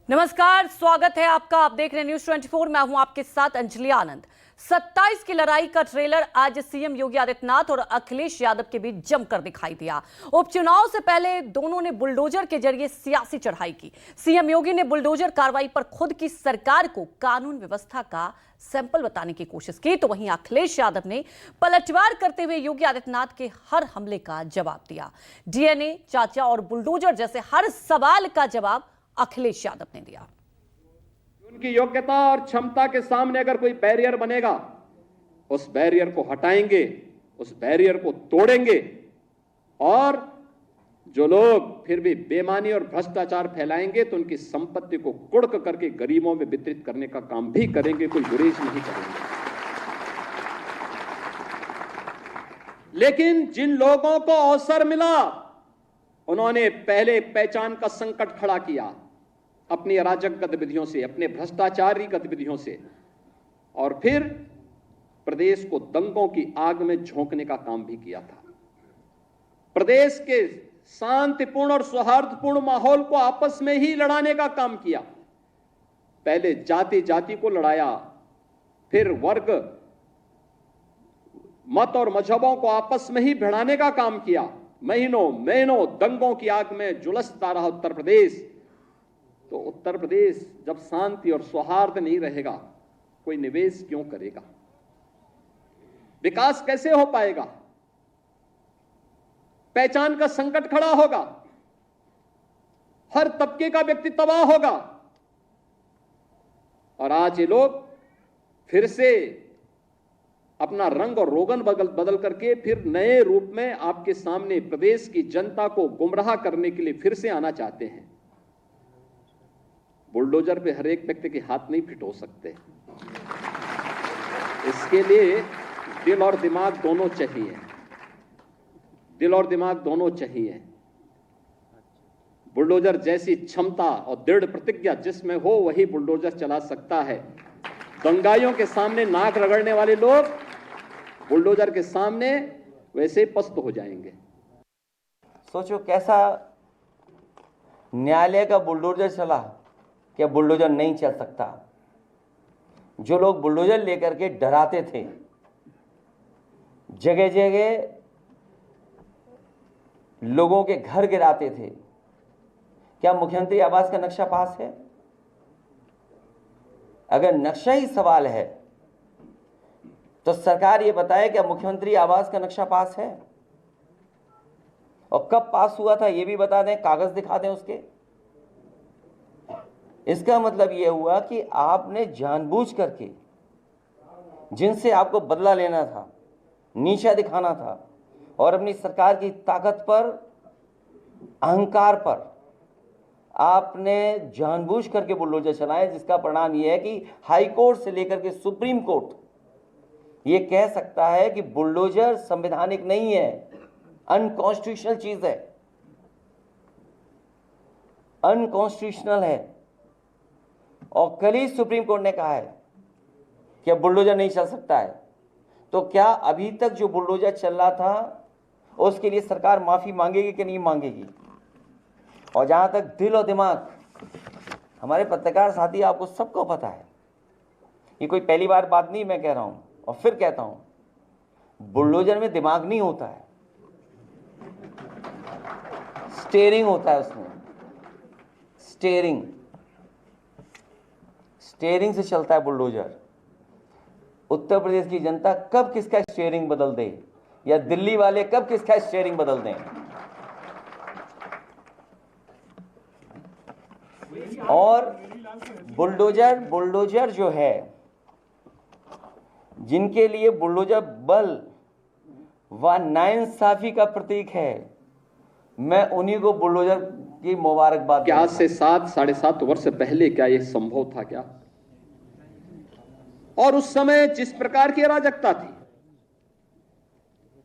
नमस्कार, स्वागत है आपका। आप देख रहे हैं न्यूज 24। मैं हूं आपके साथ अंजलि आनंद। 27 की लड़ाई का ट्रेलर आज सीएम योगी आदित्यनाथ और अखिलेश यादव के बीच जमकर दिखाई दिया। उपचुनाव से पहले दोनों ने बुलडोजर के जरिए सियासी चढ़ाई की। सीएम योगी ने बुलडोजर कार्रवाई पर खुद की सरकार को कानून व्यवस्था का सैंपल बताने की कोशिश की, तो वहीं अखिलेश यादव ने पलटवार करते हुए योगी आदित्यनाथ के हर हमले का जवाब दिया। डीएनए, चाचा और बुलडोजर जैसे हर सवाल का जवाब अखिलेश यादव ने दिया। उनकी योग्यता और क्षमता के सामने अगर कोई बैरियर बनेगा, उस बैरियर को हटाएंगे, उस बैरियर को तोड़ेंगे। और जो लोग फिर भी बेईमानी और भ्रष्टाचार फैलाएंगे तो उनकी संपत्ति को कुड़क करके गरीबों में वितरित करने का काम भी करेंगे, कोई गुरेज नहीं करेंगे। लेकिन जिन लोगों को अवसर मिला, उन्होंने पहले पहचान का संकट खड़ा किया अपनी अराजक गतिविधियों से, अपने भ्रष्टाचारी गतिविधियों से, और फिर प्रदेश को दंगों की आग में झोंकने का काम भी किया था। प्रदेश के शांतिपूर्ण और सौहार्दपूर्ण माहौल को आपस में ही लड़ाने का काम किया। पहले जाति जाति को लड़ाया, फिर वर्ग, मत और मजहबों को आपस में ही भिड़ाने का काम किया। महीनों महीनों दंगों की आग में झुलसता रहा उत्तर प्रदेश। तो उत्तर प्रदेश जब शांति और सौहार्द नहीं रहेगा, कोई निवेश क्यों करेगा? विकास कैसे हो पाएगा? पहचान का संकट खड़ा होगा, हर तबके का व्यक्ति तबाह होगा। और आज ये लोग फिर से अपना रंग और रोगन बदल करके फिर नए रूप में आपके सामने प्रदेश की जनता को गुमराह करने के लिए फिर से आना चाहते हैं। बुलडोजर पे हर एक व्यक्ति के हाथ नहीं फिट हो सकते। इसके लिए दिल और दिमाग दोनों चाहिए, दिल और दिमाग दोनों चाहिए। बुलडोजर जैसी क्षमता और दृढ़ प्रतिज्ञा जिसमें हो, वही बुलडोजर चला सकता है। दंगाइयों के सामने नाक रगड़ने वाले लोग बुलडोजर के सामने वैसे पस्त हो जाएंगे। सोचो कैसा न्यायालय का बुलडोजर चला, क्या बुलडोजर नहीं चल सकता? जो लोग बुलडोजर लेकर के डराते थे, जगह जगह लोगों के घर गिराते थे, क्या मुख्यमंत्री आवास का नक्शा पास है? अगर नक्शा ही सवाल है तो सरकार ये बताए क्या मुख्यमंत्री आवास का नक्शा पास है? और कब पास हुआ था ये भी बता दें, कागज दिखा दें उसके। इसका मतलब यह हुआ कि आपने जानबूझ करके जिनसे आपको बदला लेना था, नीचा दिखाना था और अपनी सरकार की ताकत पर, अहंकार पर आपने जानबूझ करके बुलडोजर चलाए, जिसका परिणाम यह है कि हाई कोर्ट से लेकर के सुप्रीम कोर्ट ये कह सकता है कि बुलडोजर संवैधानिक नहीं है, अनकॉन्स्टिट्यूशनल चीज है, अनकॉन्स्टिट्यूशनल है। और कल ही सुप्रीम कोर्ट ने कहा है कि अब बुलडोजर नहीं चल सकता है। तो क्या अभी तक जो बुलडोजर चल रहा था उसके लिए सरकार माफी मांगेगी कि नहीं मांगेगी? और जहां तक दिल और दिमाग, हमारे पत्रकार साथी आपको सबको पता है, ये कोई पहली बार बात नहीं मैं कह रहा हूं और फिर कहता हूं, बुलडोजर में दिमाग नहीं होता है, स्टीयरिंग होता है उसमें। स्टीयरिंग से चलता है बुलडोजर। उत्तर प्रदेश की जनता कब किसका स्टीयरिंग बदल दे, या दिल्ली वाले कब किसका स्टीयरिंग बदल दें। और बुलडोजर जो है, जिनके लिए बुलडोजर बल व नाइंसाफी का प्रतीक है, मैं उन्हीं को बुलडोजर की मुबारकबाद। क्या आज से 7-7.5 वर्ष पहले क्या यह संभव था क्या? और उस समय जिस प्रकार की अराजकता थी,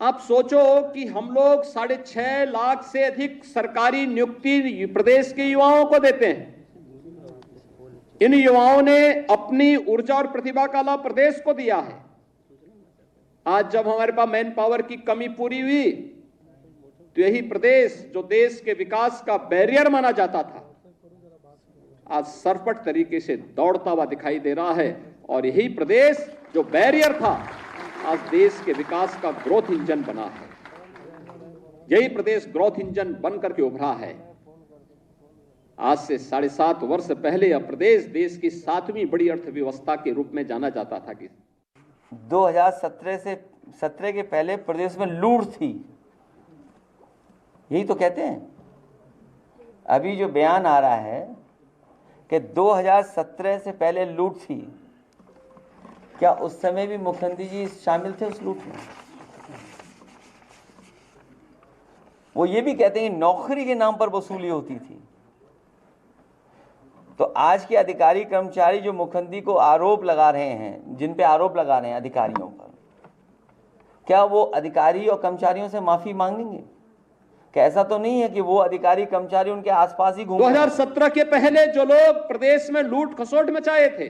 आप सोचो कि हम लोग 6.5 लाख से अधिक सरकारी नियुक्ति प्रदेश के युवाओं को देते हैं। इन युवाओं ने अपनी ऊर्जा और प्रतिभा का लाभ प्रदेश को दिया है। आज जब हमारे पास मैन पावर की कमी पूरी हुई, तो यही प्रदेश जो देश के विकास का बैरियर माना जाता था, आज सरपट तरीके से दौड़ता हुआ दिखाई दे रहा है। और यही प्रदेश जो बैरियर था, आज देश के विकास का ग्रोथ इंजन बना है। यही प्रदेश ग्रोथ इंजन बन करके उभरा है। आज से 7.5 वर्ष पहले यह प्रदेश देश की 7वीं बड़ी अर्थव्यवस्था के रूप में जाना जाता था। कि 2017 के पहले प्रदेश में लूट थी, यही तो कहते हैं। अभी जो बयान आ रहा है कि 2017 से पहले लूट थी, क्या उस समय भी मुख्यमंत्री जी शामिल थे उस लूट में? वो ये भी कहते हैं नौकरी के नाम पर वसूली होती थी। तो आज के अधिकारी कर्मचारी जो मुख्यमंत्री को आरोप लगा रहे हैं, जिन पे आरोप लगा रहे हैं अधिकारियों पर, क्या वो अधिकारी और कर्मचारियों से माफी मांगेंगे? क्या ऐसा तो नहीं है कि वो अधिकारी कर्मचारी उनके आसपास ही घूम रहे हैं? 2017 के पहले जो लोग प्रदेश में लूट खसोट मचाए थे,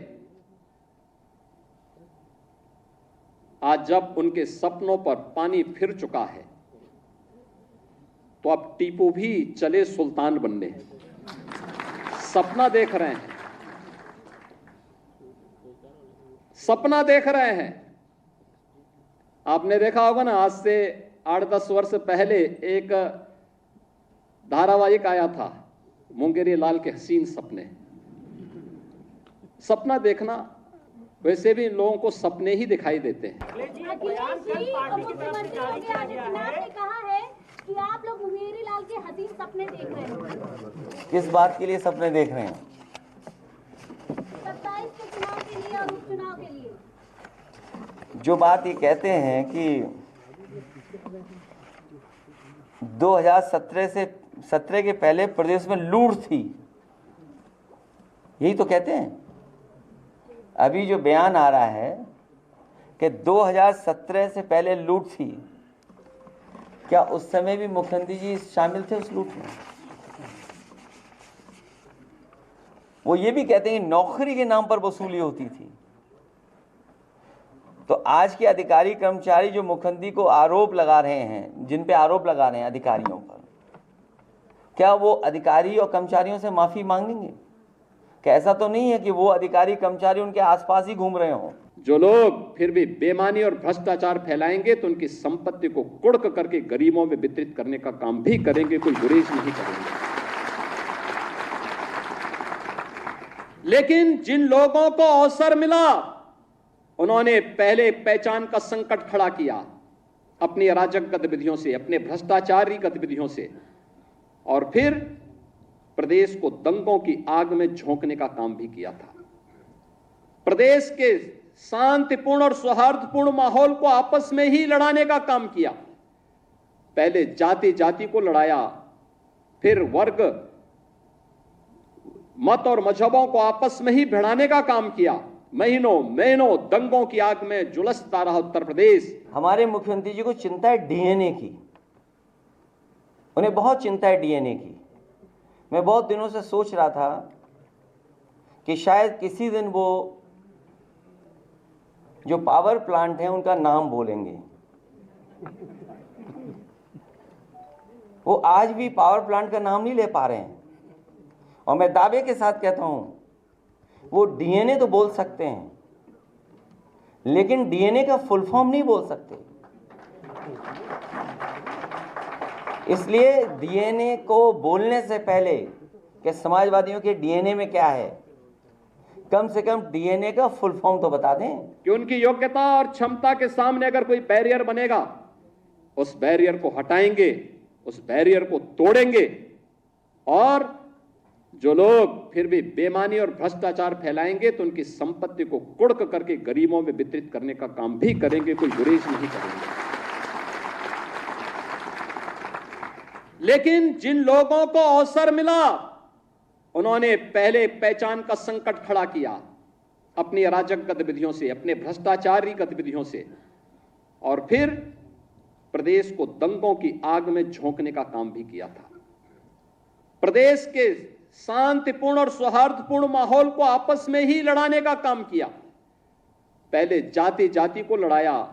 आज जब उनके सपनों पर पानी फिर चुका है, तो अब टीपू भी चले सुल्तान बनने। सपना देख रहे हैं, सपना देख रहे हैं। आपने देखा होगा ना, आज से 8-10 वर्ष पहले एक धारावाहिक आया था, मुंगेरी लाल के हसीन सपने। सपना देखना, वैसे भी इन लोगों को सपने ही दिखाई देते हैं। कि आप लोग मुंगेरी लाल के हसीन सपने देख रहे हैं। किस बात के लिए सपने देख रहे हैं? 27 के चुनाव के लिए और उपचुनाव के लिए। जो बात ये कहते हैं कि 2017 के पहले प्रदेश में लूट थी, यही तो कहते हैं। अभी जो बयान आ रहा है कि 2017 से पहले लूट थी, क्या उस समय भी मुख्यमंत्री जी शामिल थे उस लूट में? वो ये भी कहते हैं नौकरी के नाम पर वसूली होती थी। तो आज के अधिकारी कर्मचारी जो मुख्यमंत्री को आरोप लगा रहे हैं, जिन पे आरोप लगा रहे हैं अधिकारियों पर, क्या वो अधिकारी और कर्मचारियों से माफी मांगेंगे? क्या ऐसा तो नहीं है कि वो अधिकारी कर्मचारी उनके आसपास ही घूम रहे हों? जो लोग फिर भी बेईमानी और भ्रष्टाचार फैलाएंगे तो उनकी संपत्ति को कुड़क करके गरीबों में वितरित करने का काम भी करेंगे, कोई गुरेज नहीं करेंगे। लेकिन जिन लोगों को अवसर मिला, उन्होंने पहले पहचान का संकट खड़ा किया अपनी अराजक गतिविधियों से, अपने भ्रष्टाचारी गतिविधियों से, और फिर प्रदेश को दंगों की आग में झोंकने का काम भी किया था। प्रदेश के शांतिपूर्ण और सौहार्दपूर्ण माहौल को आपस में ही लड़ाने का काम किया। पहले जाति जाति को लड़ाया, फिर वर्ग, मत और मजहबों को आपस में ही भिड़ाने का काम किया। महीनों महीनों दंगों की आग में झुलसता रहा उत्तर प्रदेश। हमारे मुख्यमंत्री जी को चिंता है डीएनए की, उन्हें बहुत चिंता है डीएनए की। मैं बहुत दिनों से सोच रहा था कि शायद किसी दिन वो जो पावर प्लांट है उनका नाम बोलेंगे। वो आज भी पावर प्लांट का नाम नहीं ले पा रहे हैं, और मैं दावे के साथ कहता हूं वो डीएनए तो बोल सकते हैं, लेकिन डीएनए का फुल फॉर्म नहीं बोल सकते। इसलिए डीएनए को बोलने से पहले कि समाजवादियों के डीएनए में क्या है, कम से कम डीएनए का फुल फॉर्म तो बता दें। कि उनकी योग्यता और क्षमता के सामने अगर कोई बैरियर बनेगा, उस बैरियर को हटाएंगे, उस बैरियर को तोड़ेंगे, और जो लोग फिर भी बेईमानी और भ्रष्टाचार फैलाएंगे तो उनकी संपत्ति को कुड़क करके गरीबों में वितरित करने का काम भी करेंगे, कोई गुरेज नहीं करेंगे। लेकिन जिन लोगों को अवसर मिला, उन्होंने पहले पहचान का संकट खड़ा किया अपनी अराजक गतिविधियों से, अपने भ्रष्टाचारी गतिविधियों से, और फिर प्रदेश को दंगों की आग में झोंकने का काम भी किया था। प्रदेश के शांतिपूर्ण और सौहार्दपूर्ण माहौल को आपस में ही लड़ाने का काम किया। पहले जाति जाति को लड़ाया,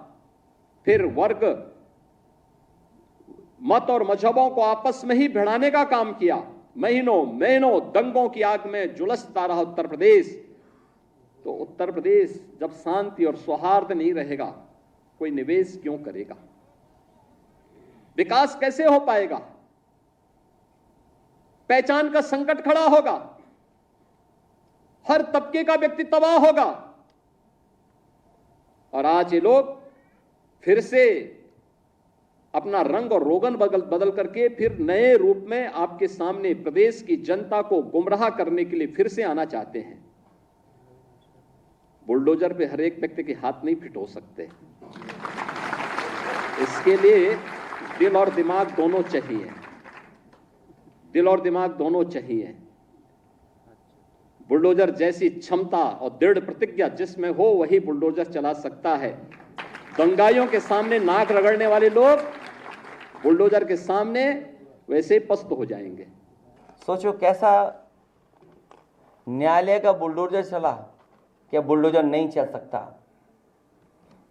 फिर वर्ग, मत और मजहबों को आपस में ही भिड़ाने का काम किया। महीनों महीनों दंगों की आग में झुलसता रहा उत्तर प्रदेश, तो उत्तर प्रदेश जब शांति और सौहार्द नहीं रहेगा, कोई निवेश क्यों करेगा? विकास कैसे हो पाएगा? पहचान का संकट खड़ा होगा, हर तबके का व्यक्ति तबाह होगा। और आज ये लोग फिर से अपना रंग और रोगन बदल करके फिर नए रूप में आपके सामने प्रदेश की जनता को गुमराह करने के लिए फिर से आना चाहते हैं। बुलडोजर पे हर एक व्यक्ति के हाथ नहीं फिट हो सकते, इसके लिए दिल और दिमाग दोनों चाहिए, दिल और दिमाग दोनों चाहिए। बुलडोजर जैसी क्षमता और दृढ़ प्रतिज्ञा जिसमें हो वही बुलडोजर चला सकता है। दंगाइयों के सामने नाक रगड़ने वाले लोग बुलडोजर के सामने वैसे पस्त हो जाएंगे। सोचो कैसा न्यायालय का बुलडोजर चला, क्या बुलडोजर नहीं चल सकता?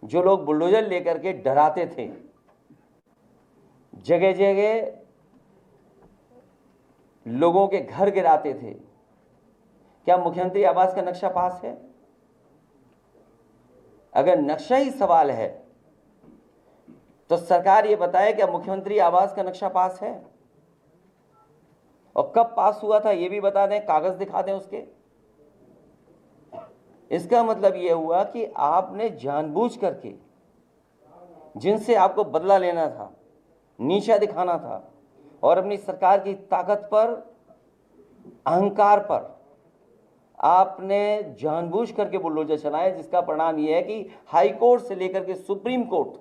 जो लोग बुलडोजर लेकर के डराते थे, जगह जगह लोगों के घर गिराते थे, क्या मुख्यमंत्री आवास का नक्शा पास है? अगर नक्शा ही सवाल है तो सरकार ये बताए क्या मुख्यमंत्री आवास का नक्शा पास है? और कब पास हुआ था ये भी बता दें, कागज दिखा दें उसके। इसका मतलब यह हुआ कि आपने जानबूझ करके जिनसे आपको बदला लेना था, नीचा दिखाना था और अपनी सरकार की ताकत पर, अहंकार पर आपने जानबूझ करके बुलडोजर चलाया, जिसका परिणाम यह है कि हाई कोर्ट से लेकर के सुप्रीम कोर्ट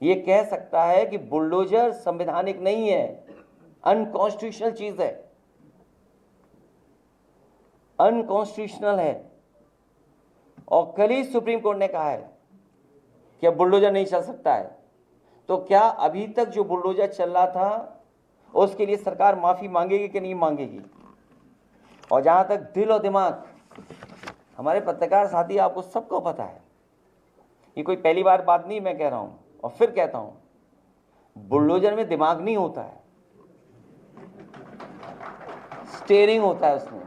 ये कह सकता है कि बुलडोजर संवैधानिक नहीं है, अनकॉन्स्टिट्यूशनल चीज है, अनकॉन्स्टिट्यूशनल है। और कल ही सुप्रीम कोर्ट ने कहा है कि अब बुलडोजर नहीं चल सकता है। तो क्या अभी तक जो बुलडोजर चल रहा था उसके लिए सरकार माफी मांगेगी कि नहीं मांगेगी? और जहां तक दिल और दिमाग, हमारे पत्रकार साथी आपको सबको पता है, ये कोई पहली बार बात नहीं मैं कह रहा हूं और फिर कहता हूं, बुलडोजर में दिमाग नहीं होता है, स्टीयरिंग होता है उसमें,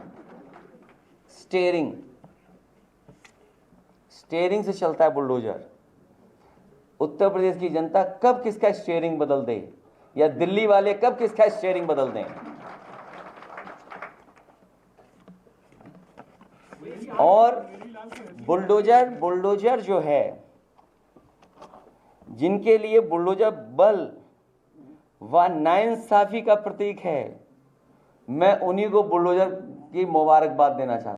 स्टीयरिंग से चलता है बुलडोजर। उत्तर प्रदेश की जनता कब किसका स्टीयरिंग बदल दे या दिल्ली वाले कब किसका स्टीयरिंग बदल दें। और बुलडोजर जो है, जिनके लिए बुलडोजर बल व नाइंसाफी का प्रतीक है, मैं उन्हीं को बुलडोजर की मुबारकबाद देना चाहता हूं।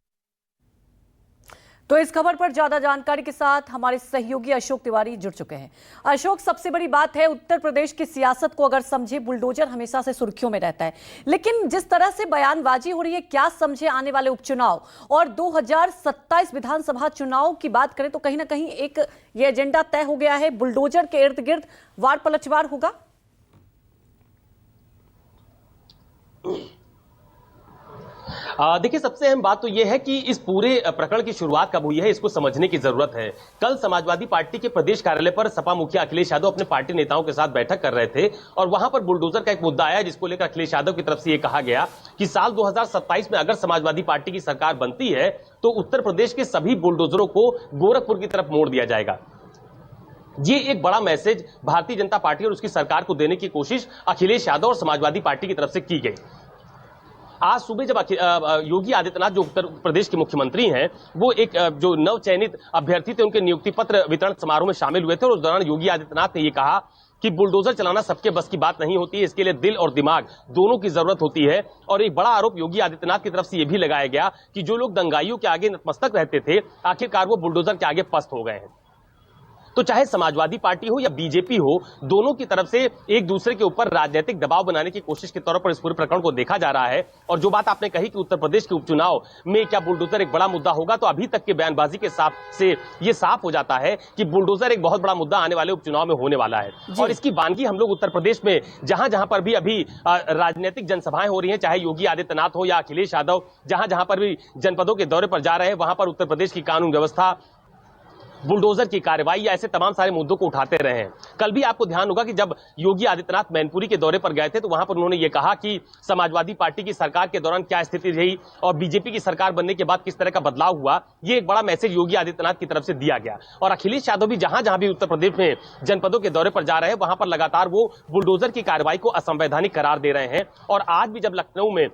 तो इस खबर पर ज्यादा जानकारी के साथ हमारे सहयोगी अशोक तिवारी जुड़ चुके हैं। अशोक, सबसे बड़ी बात है उत्तर प्रदेश की सियासत को अगर समझे, बुलडोजर हमेशा से सुर्खियों में रहता है, लेकिन जिस तरह से बयानबाजी हो रही है, क्या समझे आने वाले उपचुनाव और 2027 विधानसभा चुनाव की बात करें तो कहीं ना कहीं एक ये एजेंडा तय हो गया है, बुलडोजर के इर्द गिर्द वार पलटवार होगा। देखिए, सबसे अहम बात तो यह है कि इस पूरे प्रकरण की शुरुआत कब हुई है, इसको समझने की जरूरत है। कल समाजवादी पार्टी के प्रदेश कार्यालय पर सपा मुखिया अखिलेश यादव अपने पार्टी नेताओं के साथ बैठक कर रहे थे और वहां पर बुलडोजर का एक मुद्दा आया, जिसको लेकर अखिलेश यादव की तरफ से यह कहा गया कि साल 2027 में अगर समाजवादी पार्टी की सरकार बनती है तो उत्तर प्रदेश के सभी बुलडोजरों को गोरखपुर की तरफ मोड़ दिया जाएगा। ये एक बड़ा मैसेज भारतीय जनता पार्टी और उसकी सरकार को देने की कोशिश अखिलेश यादव और समाजवादी पार्टी की तरफ से की गई। आज सुबह जब योगी आदित्यनाथ जो उत्तर प्रदेश के मुख्यमंत्री हैं, वो एक जो नव चयनित अभ्यर्थी थे उनके नियुक्ति पत्र वितरण समारोह में शामिल हुए थे और उस दौरान योगी आदित्यनाथ ने यह कहा कि बुलडोजर चलाना सबके बस की बात नहीं होती है, इसके लिए दिल और दिमाग दोनों की जरूरत होती है। और एक बड़ा आरोप योगी आदित्यनाथ की तरफ से यह भी लगाया गया कि जो लोग दंगाइयों के आगे नतमस्तक रहते थे, आखिरकार वो बुलडोजर के आगे पस्त हो गए हैं। तो चाहे समाजवादी पार्टी हो या बीजेपी हो, दोनों की तरफ से एक दूसरे के ऊपर राजनीतिक दबाव बनाने की कोशिश के तौर पर इस पूरे प्रकरण को देखा जा रहा है। और जो बात आपने कही कि उत्तर प्रदेश के उपचुनाव में क्या बुलडोजर एक बड़ा मुद्दा होगा, तो अभी तक के बयानबाजी के से ये साफ हो जाता है कि बुलडोजर एक बहुत बड़ा मुद्दा आने वाले उपचुनाव में होने वाला है। और इसकी वानगी हम लोग उत्तर प्रदेश में जहां जहां पर भी अभी राजनीतिक जनसभाएं हो रही हैं, चाहे योगी आदित्यनाथ हो या अखिलेश यादव, जहां जहां पर भी जनपदों के दौरे पर जा रहे हैं, वहां पर उत्तर प्रदेश की कानून व्यवस्था बुलडोजर की कार्रवाई या ऐसे तमाम सारे मुद्दों को उठाते रहे हैं। कल भी आपको ध्यान होगा कि जब योगी आदित्यनाथ मैनपुरी के दौरे पर गए थे तो वहां पर उन्होंने ये कहा कि समाजवादी पार्टी की सरकार के दौरान क्या स्थिति रही और बीजेपी की सरकार बनने के बाद किस तरह का बदलाव हुआ, ये एक बड़ा मैसेज योगी आदित्यनाथ की तरफ से दिया गया। और अखिलेश यादव भी जहां जहां भी उत्तर प्रदेश में जनपदों के दौरे पर जा रहे हैं वहां पर लगातार वो बुलडोजर की कार्रवाई को असंवैधानिक करार दे रहे हैं। और आज भी जब लखनऊ में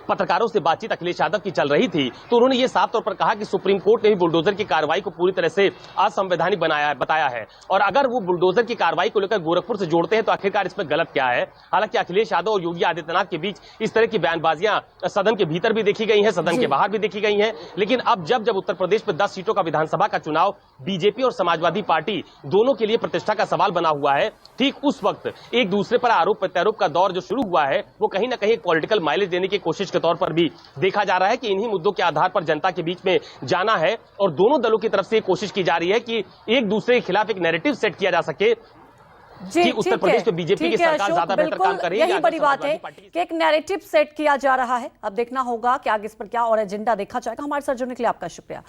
पत्रकारों से बातचीत अखिलेश यादव की चल रही थी तो उन्होंने ये साफ तौर पर कहा कि सुप्रीम कोर्ट ने भी बुलडोजर की कार्रवाई को पूरी तरह से असंवैधानिक बताया है। और अगर वो बुलडोजर की कार्रवाई को लेकर गोरखपुर से जोड़ते हैं तो आखिरकार इसमें गलत क्या है। हालांकि अखिलेश यादव और योगी आदित्यनाथ के बीच इस तरह की बयानबाजियां सदन के भीतर भी देखी गई हैं, सदन के बाहर भी देखी गई हैं। लेकिन अब जब उत्तर प्रदेश में 10 सीटों का विधानसभा का चुनाव बीजेपी और समाजवादी पार्टी दोनों के लिए प्रतिष्ठा का सवाल बना हुआ है, ठीक उस वक्त एक दूसरे पर आरोप प्रत्यारोप का दौर जो शुरू हुआ है वो कहीं ना कहीं पॉलिटिकल माइलेज देने की कोशिश के तौर पर भी देखा जा रहा है कि इन्हीं मुद्दों के आधार पर जनता के बीच में जाना है। और दोनों दलों की तरफ से कोशिश की जा रही है कि एक दूसरे के खिलाफ एक नैरेटिव सेट किया जा सके कि उत्तर प्रदेश में बीजेपी की सरकार ज्यादा बेहतर काम करे। यही बड़ी बात है कि एक नैरेटिव सेट किया जा रहा है। अब देखना होगा कि आगे इस पर क्या और एजेंडा देखा जाएगा। हमारे साथ जुड़ने के लिए आपका शुक्रिया।